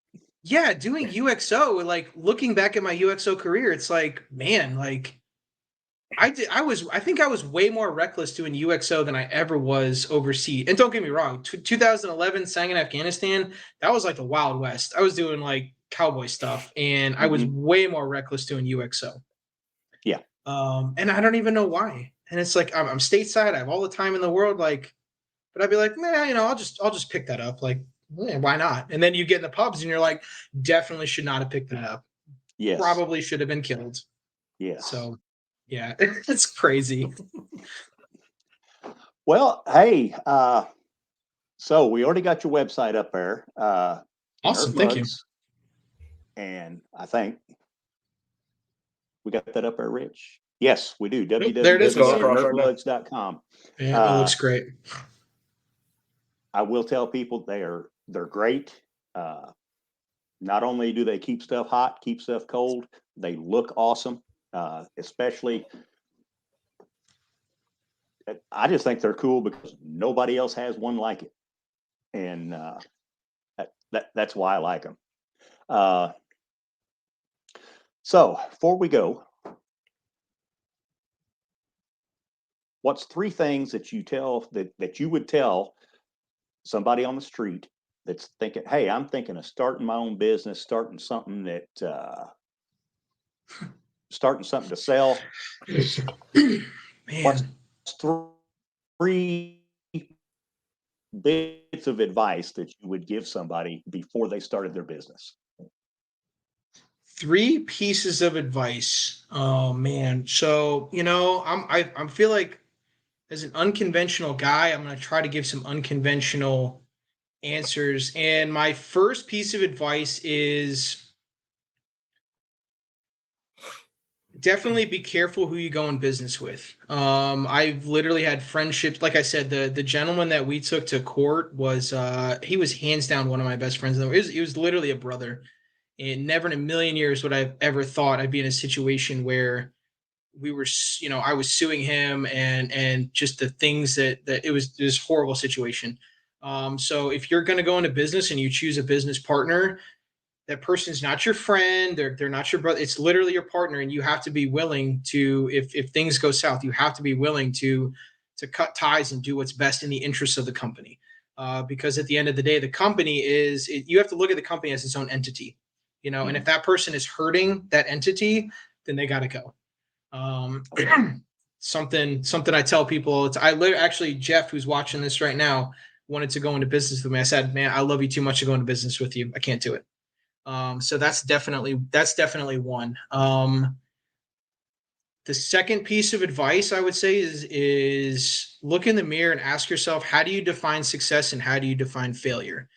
yeah, doing UXO, like looking back at my UXO career, it's like, man, like I think I was way more reckless doing UXO than I ever was overseas. And don't get me wrong, 2011 sang in Afghanistan, that was like the Wild West. I was doing like cowboy stuff, and I was way more reckless doing UXO. Yeah. And I don't even know why. And it's like I'm stateside, I have all the time in the world, like, but I'd be like, man, I'll just pick that up. Like, why not? And then you get in the pubs and you're like, definitely should not have picked that up. Yes. Probably should have been killed. Yes. So yeah, it's crazy. Well, hey, so we already got your website up there. Awesome, thank you. And I think we got that up there, Rich. Yes, we do. There it is. www.nerfmugs.com. Yeah, it looks great. I will tell people they're great. Not only do they keep stuff hot, keep stuff cold, they look awesome. Especially, I just think they're cool because nobody else has one like it, and that's why I like them. So before we go, what's 3 things that you tell that you would tell somebody on the street that's thinking, hey, I'm thinking of starting my own business, starting something to sell? Man. What's 3 bits of advice that you would give somebody before they started their business? 3 pieces of advice. Oh man. So, I feel like as an unconventional guy, I'm going to try to give some unconventional answers. And my first piece of advice is definitely be careful who you go in business with. I've literally had friendships. Like I said, the gentleman that we took to court was, he was hands down one of my best friends. He was literally a brother. And never in a million years would I've ever thought I'd be in a situation where we were, I was suing him and just the things that it was this horrible situation. So if you're going to go into business and you choose a business partner, that person's not your friend. They're not your brother. It's literally your partner. And you have to be willing to, if things go south, you have to be willing to cut ties and do what's best in the interests of the company. Because at the end of the day, the company you have to look at the company as its own entity, and if that person is hurting that entity, then they got to go. Something I tell people, actually, Jeff, who's watching this right now, wanted to go into business with me. I said, man, I love you too much to go into business with you. I can't do it. So that's definitely one. The second piece of advice I would say is look in the mirror and ask yourself, how do you define success and how do you define failure?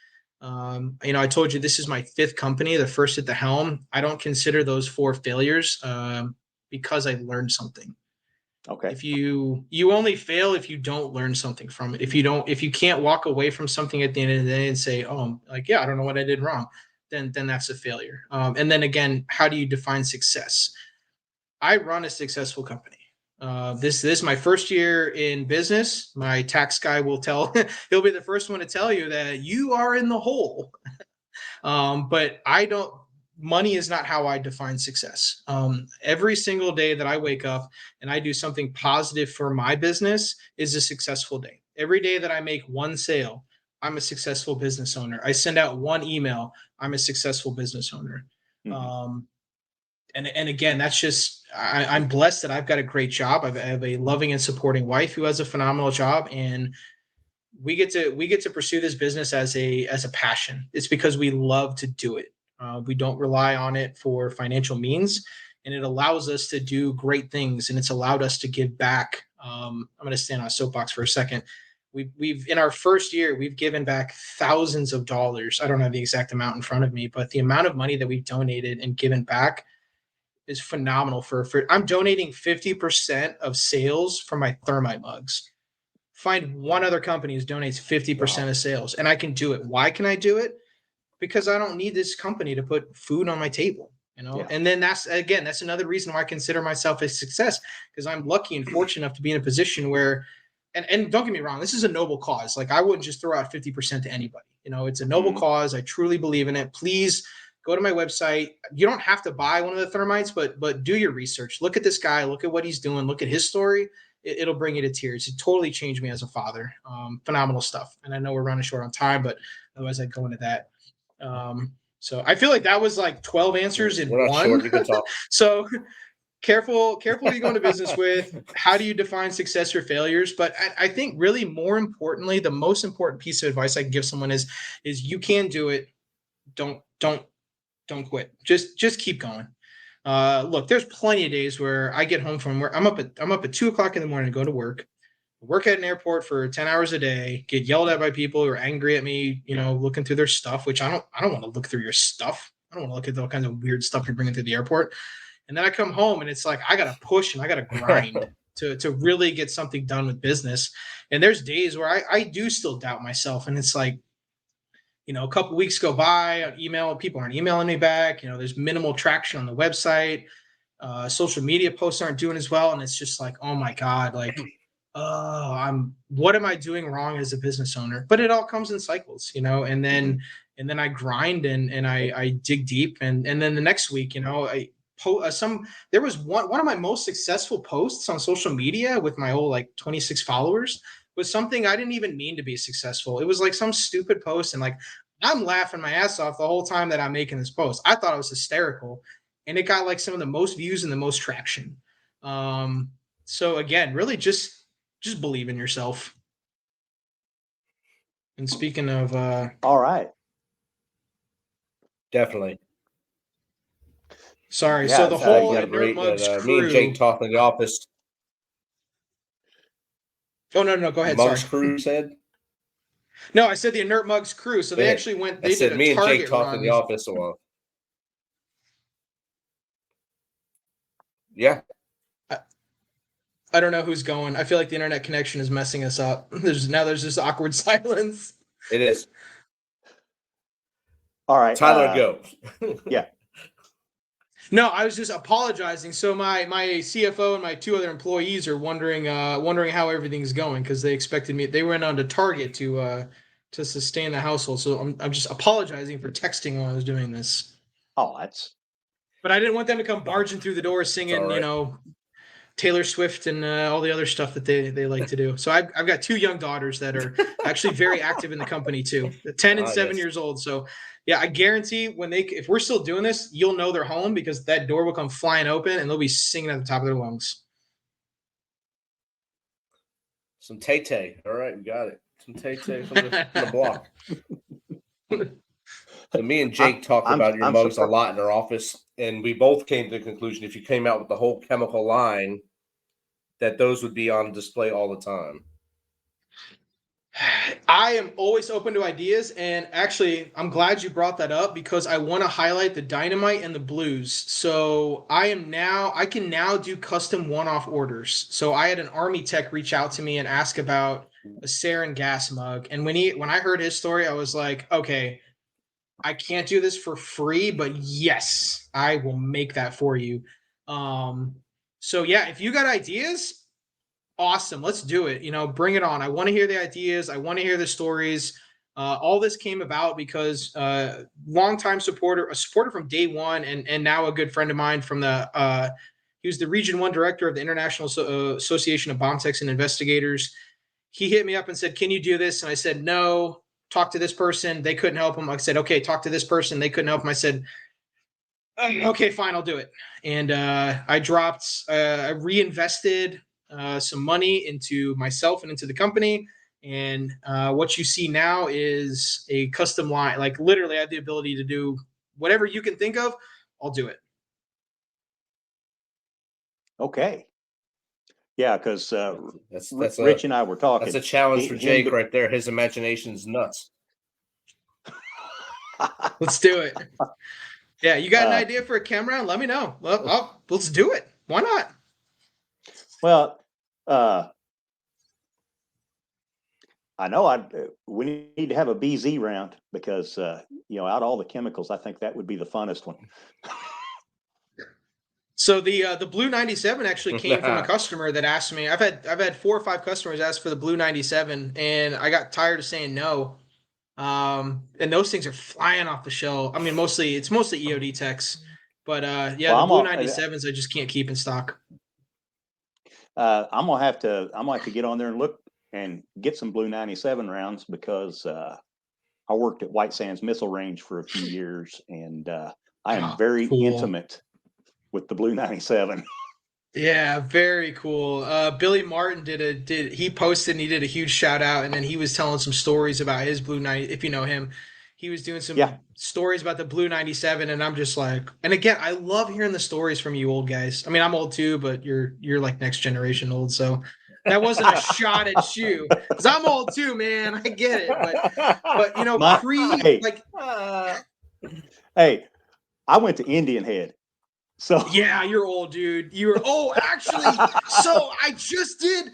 I told you this is my 5th company, the first at the helm. I don't consider those 4 failures because I learned something. Okay. If you only fail if you don't learn something from it. If you can't walk away from something at the end of the day and say, oh, like, yeah, I don't know what I did wrong, then that's a failure. And then again, how do you define success? I run a successful company. This is my first year in business. My tax guy will he'll be the first one to tell you that you are in the hole. But money is not how I define success. Every single day that I wake up and I do something positive for my business is a successful day. Every day that I make 1 sale, I'm a successful business owner. I send out 1 email, I'm a successful business owner. And again, that's just, I'm blessed that I've got a great job. I have a loving and supporting wife who has a phenomenal job, and we get to pursue this business as a passion. It's because we love to do it. We don't rely on it for financial means, and it allows us to do great things, and it's allowed us to give back. I'm going to stand on a soapbox for a second. We've in our first year, we've given back thousands of dollars. I don't have the exact amount in front of me, but the amount of money that we've donated and given back is phenomenal. I'm donating 50% of sales for my thermite mugs. Find one other company who donates 50% of sales, and I can do it. Why can I do it? because I don't need this company to put food on my table, you know? Yeah. And then that's another reason why I consider myself a success, because I'm lucky and fortunate enough to be in a position where, and don't get me wrong, this is a noble cause. Like, I wouldn't just throw out 50% to anybody, you know, it's a noble cause. I truly believe in it. Please go to my website. You don't have to buy one of the thermites, but do your research. Look at this guy, look at what he's doing, look at his story. It'll bring you to tears. It totally changed me as a father. Phenomenal stuff. And I know we're running short on time, but otherwise I'd go into that. So I feel like that was like 12 answers in We're not one. short. You can talk. So careful who you go into business with. How do you define success or failures? But I think really more importantly, the most important piece of advice I can give someone is you can do it. Don't quit. Just keep going. Look, there's plenty of days where I get home from work. I'm up at 2:00 in the morning to go to work at an airport for 10 hours a day, get yelled at by people who are angry at me, you know, looking through their stuff, which I don't want to look through your stuff. I don't want to look at all kinds of weird stuff you're bringing through the airport. And then I come home and it's like, I got to push and I got to grind to really get something done with business. And there's days where I do still doubt myself. And it's like, you know, a couple of weeks go by, people aren't emailing me back. You know, there's minimal traction on the website. Social media posts aren't doing as well. And it's just like, oh my God, like, what am I doing wrong as a business owner? But it all comes in cycles, you know, and then I grind and I dig deep. And then the next week, you know, there was one of my most successful posts on social media with my whole like 26 followers was something I didn't even mean to be successful. It was like some stupid post. And like, I'm laughing my ass off the whole time that I'm making this post. I thought it was hysterical, and it got like some of the most views and the most traction. So again, really just believe in yourself. And speaking of, all right. Definitely. Sorry. So the whole Inert Mugs crew. Me and Jake talked in the office. Oh, no. Go ahead. Mugs Sorry. crew said? No, I said the Inert Mugs crew. So they actually went. They did a me and target Jake talked in the office a while. Yeah. I don't know who's going. I feel like the internet connection is messing us up. There's this awkward silence. It is. All right. Tyler, go. Yeah. No, I was just apologizing. So my CFO and my two other employees are wondering how everything's going, because they expected me. They went on to Target to sustain the household. So I'm just apologizing for texting while I was doing this. Oh, that's. But I didn't want them to come barging through the door singing, right. You know, Taylor Swift and all the other stuff that they like to do. So I've got two young daughters that are actually very active in the company too, 10 and 7 years old. So yeah, I guarantee if we're still doing this, you'll know they're home, because that door will come flying open and they'll be singing at the top of their lungs. Some Tay-Tay. All right, we got it. Some Tay-Tay from the block. So me and Jake talked about your mugs a lot in our office, and we both came to the conclusion if you came out with the whole chemical line, that those would be on display all the time. I am always open to ideas, and actually, I'm glad you brought that up, because I want to highlight the dynamite and the blues. So I can now do custom one-off orders. So I had an Army tech reach out to me and ask about a sarin gas mug, and when I heard his story, I was like, okay, I can't do this for free, but yes, I will make that for you. So yeah, if you got ideas, awesome. Let's do it. You know, bring it on. I want to hear the ideas. I want to hear the stories. All this came about because longtime supporter, a supporter from day one, and now a good friend of mine from he was the Region 1 director of the International Association of Bomb Techs and Investigators. He hit me up and said, can you do this? And I said, no. Talk to this person. They couldn't help him. I said, okay, talk to this person. They couldn't help him. I said, okay, fine, I'll do it. And I reinvested some money into myself and into the company. And what you see now is a custom line. Like literally I have the ability to do whatever you can think of. I'll do it. Okay. Yeah, because that's Rich and I were talking. That's a challenge for Jake right there. His imagination's nuts. Let's do it. Yeah, you got an idea for a camera? Let me know. Well, let's do it. Why not? Well, I know we need to have a BZ round because, out of all the chemicals, I think that would be the funnest one. So the Blue 97 actually came from a customer that asked me. I've had 4 or 5 customers ask for the Blue 97, and I got tired of saying no. And those things are flying off the shelf. I mean, it's mostly EOD techs, but the Blue 97s I just can't keep in stock. I'm gonna have to get on there and look and get some Blue 97 rounds because I worked at White Sands Missile Range for a few years, and I am very intimate with the Blue 97. Yeah, very cool. Billy Martin he posted and he did a huge shout out, and then he was telling some stories about his Blue 90. If you know him, he was doing some stories about the Blue 97, and I'm just like, and again, I love hearing the stories from you old guys. I mean, I'm old too, but you're like next generation old, so that wasn't a shot at you because I'm old too, man. I get it, but hey, I went to Indian Head. So yeah, you're old, dude. Actually, so I just did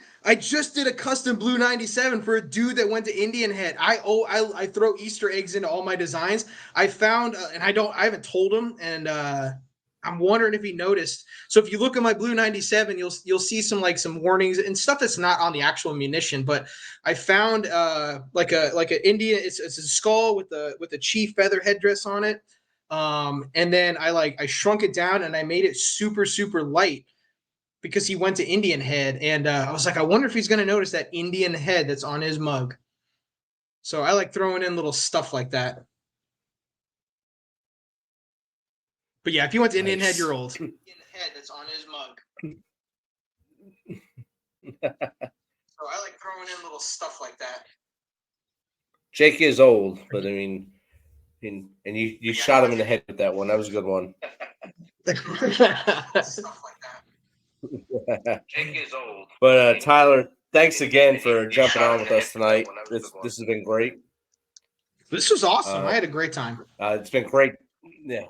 a custom Blue 97 for a dude that went to Indian Head. I throw Easter eggs into all my designs. I found and I haven't told him, and I'm wondering if he noticed. So if you look at my Blue 97, you'll see some warnings and stuff that's not on the actual munition. But I found like a Indian. It's a skull with a chief feather headdress on it. And then I shrunk it down and I made it super, super light because he went to Indian Head. And I was like, I wonder if he's going to notice that Indian Head that's on his mug. So I like throwing in little stuff like that. But yeah, if you went to Indian Head, you're old. Indian Head that's on his mug. So I like throwing in little stuff like that. Jake is old, but I mean, and you shot him in the head with that one. That was a good one. Stuff like that. Jake is old. But Tyler, thanks again for jumping on with us tonight. This has been great. This was awesome. I had a great time. It's been great. Yeah,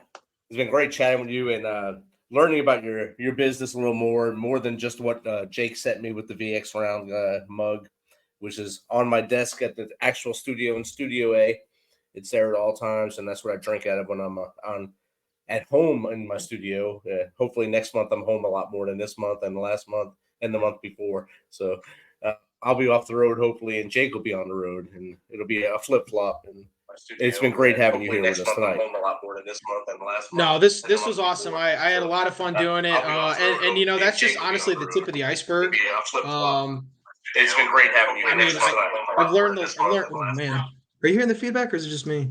it's been great chatting with you and learning about your business a little more than just what Jake sent me with the VX round mug, which is on my desk at the actual studio in Studio A. It's there at all times, and that's what I drink out of when I'm at home in my studio. Hopefully next month I'm home a lot more than this month and the last month and the month before. So I'll be off the road hopefully, and Jake will be on the road, and it'll be a flip-flop. And it's been great having you here with us tonight. No, this was awesome. I had a lot of fun doing it, and that's just honestly the tip of the iceberg. It's been great having you here. I've learned this. Oh man. Are you hearing the feedback, or is it just me?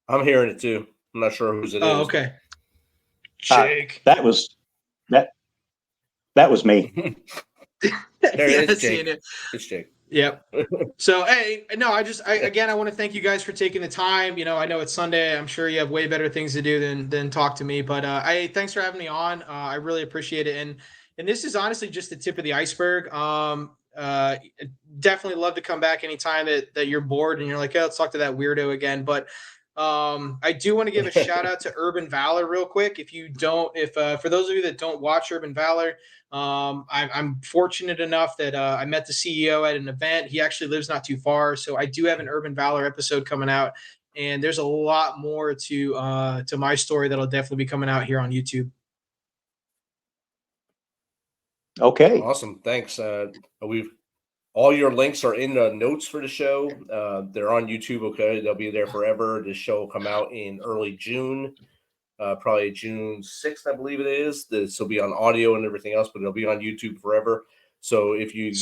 I'm hearing it too. I'm not sure whose it is. Oh, okay. Jake. That was me. There it is, Jake. It's Jake. Yep. So, hey, no, I want to thank you guys for taking the time. I know it's Sunday. I'm sure you have way better things to do than talk to me. But thanks for having me on. I really appreciate it. And this is honestly just the tip of the iceberg. Definitely love to come back anytime that you're bored and you're like, let's talk to that weirdo again. But I do want to give a shout out to Urban Valor real quick. For those of you that don't watch Urban Valor, I'm fortunate enough that I met the CEO at an event. He actually lives not too far, so I do have an Urban Valor episode coming out, and there's a lot more to my story that'll definitely be coming out here on YouTube. Okay. Awesome. Thanks. All your links are in the notes for the show. They're on YouTube. Okay. They'll be there forever. The show will come out in early June, probably June 6th, I believe it is. This will be on audio and everything else, but it'll be on YouTube forever. So if you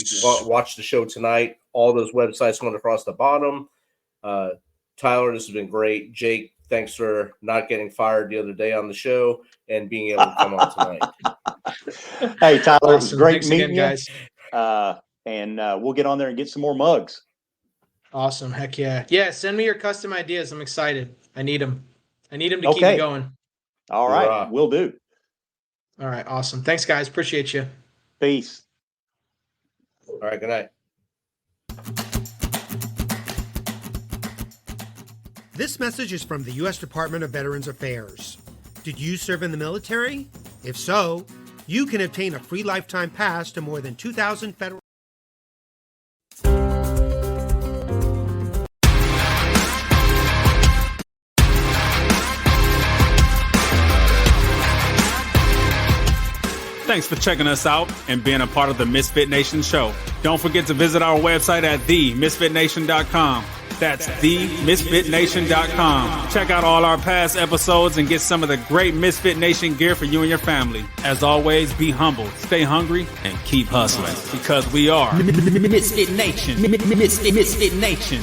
watch the show tonight, all those websites going across the bottom. Tyler, this has been great. Jake, thanks for not getting fired the other day on the show and being able to come on tonight. Hey, Tyler, it's great Thanks meeting again, you. Guys. And we'll get on there and get some more mugs. Awesome. Heck yeah. Yeah, send me your custom ideas. I'm excited. I need them. To keep me going. All right. Will do. All right. Awesome. Thanks, guys. Appreciate you. Peace. All right. Good night. This message is from the U.S. Department of Veterans Affairs. Did you serve in the military? If so, you can obtain a free lifetime pass to more than 2,000 federal. Thanks for checking us out and being a part of the Misfit Nation show. Don't forget to visit our website at themisfitnation.com. That's themisfitnation.com. Check out all our past episodes and get some of the great Misfit Nation gear for you and your family. As always, be humble, stay hungry, and keep hustling because we are Misfit Nation. Misfit Nation.